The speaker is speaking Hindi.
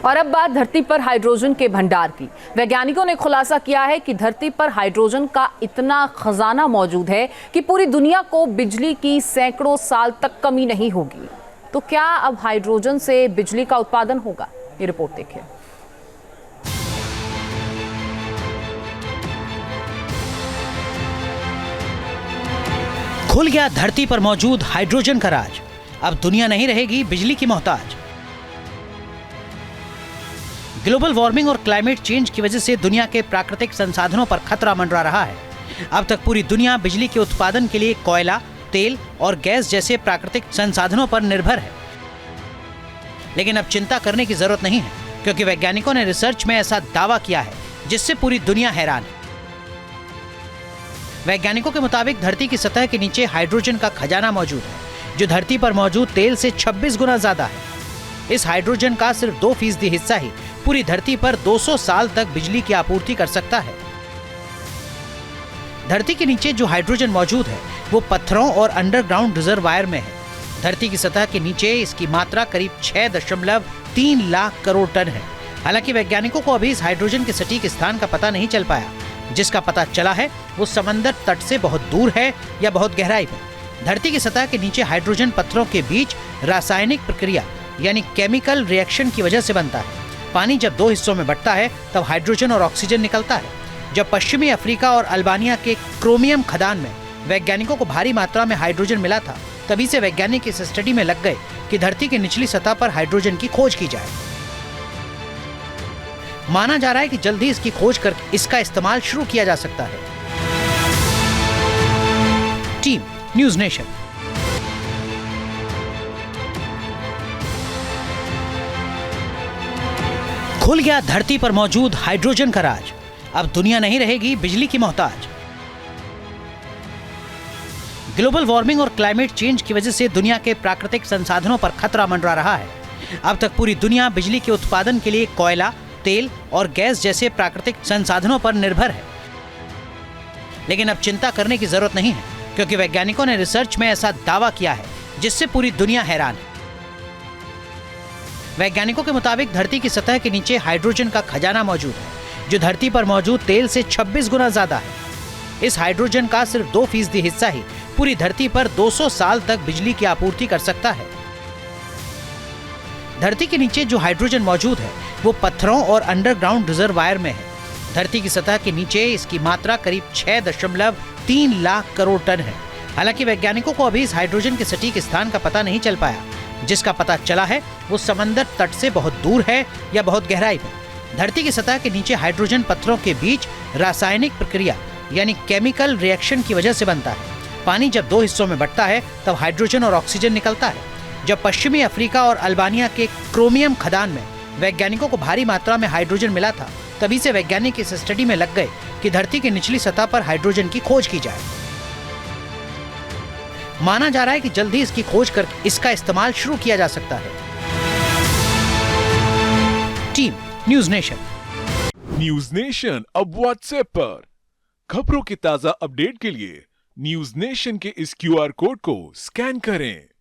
और अब बात धरती पर हाइड्रोजन के भंडार की। वैज्ञानिकों ने खुलासा किया है कि धरती पर हाइड्रोजन का इतना खजाना मौजूद है कि पूरी दुनिया को बिजली की सैकड़ों साल तक कमी नहीं होगी। तो क्या अब हाइड्रोजन से बिजली का उत्पादन होगा? ये रिपोर्ट देखिए। खुल गया धरती पर मौजूद हाइड्रोजन का राज। अब दुनिया नहीं रहेगी बिजली की मोहताज। ग्लोबल वार्मिंग और क्लाइमेट चेंज की वजह से दुनिया के प्राकृतिक संसाधनों पर खतरा मंडरा रहा है। अब तक पूरी दुनिया बिजली के उत्पादन के लिए कोयला, तेल और गैस जैसे प्राकृतिक संसाधनों पर निर्भर है। लेकिन अब चिंता करने की जरूरत नहीं है, क्योंकि वैज्ञानिकों ने रिसर्च में ऐसा दावा किया है जिससे पूरी दुनिया हैरान है। वैज्ञानिकों के मुताबिक धरती की सतह के नीचे हाइड्रोजन का खजाना मौजूद है, जो धरती पर मौजूद तेल से 26 गुना ज्यादा है। इस हाइड्रोजन का सिर्फ 2% हिस्सा ही पूरी धरती पर 200 साल तक बिजली की आपूर्ति कर सकता है। धरती के नीचे जो हाइड्रोजन मौजूद है वो पत्थरों और अंडरग्राउंड रिजर्वायर में है। धरती की सतह के नीचे इसकी मात्रा करीब 6.3 लाख करोड़ टन है। हालांकि वैज्ञानिकों को अभी इस हाइड्रोजन के सटीक स्थान का पता नहीं चल पाया। जिसका पता चला है वो समंदर तट से बहुत दूर है या बहुत गहराई में। धरती की सतह के नीचे हाइड्रोजन पत्थरों के बीच रासायनिक प्रक्रिया यानी केमिकल रिएक्शन की वजह से बनता है। पानी जब 2 हिस्सों में बंटता है तब हाइड्रोजन और ऑक्सीजन निकलता है। जब पश्चिमी अफ्रीका और अल्बानिया के क्रोमियम खदान में वैज्ञानिकों को भारी मात्रा में हाइड्रोजन मिला था, तभी से वैज्ञानिक इस स्टडी में लग गए कि धरती की निचली सतह पर हाइड्रोजन की खोज की जाए। माना जा रहा है कि जल्द ही इसकी खोज कर इसका इस्तेमाल शुरू किया जा सकता है। Team news nation. खुल गया धरती पर मौजूद हाइड्रोजन का राज। अब दुनिया नहीं रहेगी बिजली की मोहताज। ग्लोबल वार्मिंग और क्लाइमेट चेंज की वजह से दुनिया के प्राकृतिक संसाधनों पर खतरा मंडरा रहा है। अब तक पूरी दुनिया बिजली के उत्पादन के लिए कोयला, तेल और गैस जैसे प्राकृतिक संसाधनों पर निर्भर है। लेकिन अब चिंता करने की जरूरत नहीं है, क्योंकि वैज्ञानिकों ने रिसर्च में ऐसा दावा किया है जिससे पूरी दुनिया हैरान है। वैज्ञानिकों के मुताबिक धरती की सतह के नीचे हाइड्रोजन का खजाना मौजूद है, जो धरती पर मौजूद तेल से 26 गुना ज्यादा है। इस हाइड्रोजन का सिर्फ 2% हिस्सा ही पूरी धरती पर 200 साल तक बिजली की आपूर्ति कर सकता है। धरती के नीचे जो हाइड्रोजन मौजूद है वो पत्थरों और अंडरग्राउंड रिजर्वायर में है। धरती की सतह के नीचे इसकी मात्रा करीब 6.3 लाख करोड़ टन है। हालांकि वैज्ञानिकों को अभी इस हाइड्रोजन के सटीक स्थान का पता नहीं चल पाया। जिसका पता चला है वो समंदर तट से बहुत दूर है या बहुत गहराई में। धरती की सतह के नीचे हाइड्रोजन पत्थरों के बीच रासायनिक प्रक्रिया यानी केमिकल रिएक्शन की वजह से बनता है। पानी जब 2 हिस्सों में बंटता है तब हाइड्रोजन और ऑक्सीजन निकलता है। जब पश्चिमी अफ्रीका और अल्बानिया के क्रोमियम खदान में वैज्ञानिकों को भारी मात्रा में हाइड्रोजन मिला था, तभी से वैज्ञानिक इस स्टडी में लग गए कि धरती की निचली सतह पर हाइड्रोजन की खोज की जाए। माना जा रहा है कि जल्द ही इसकी खोज कर इसका इस्तेमाल शुरू किया जा सकता है। Team news nation. News nation अब व्हाट्सएप पर खबरों की ताजा अपडेट के लिए न्यूज़ नेशन के इस QR कोड को स्कैन करें।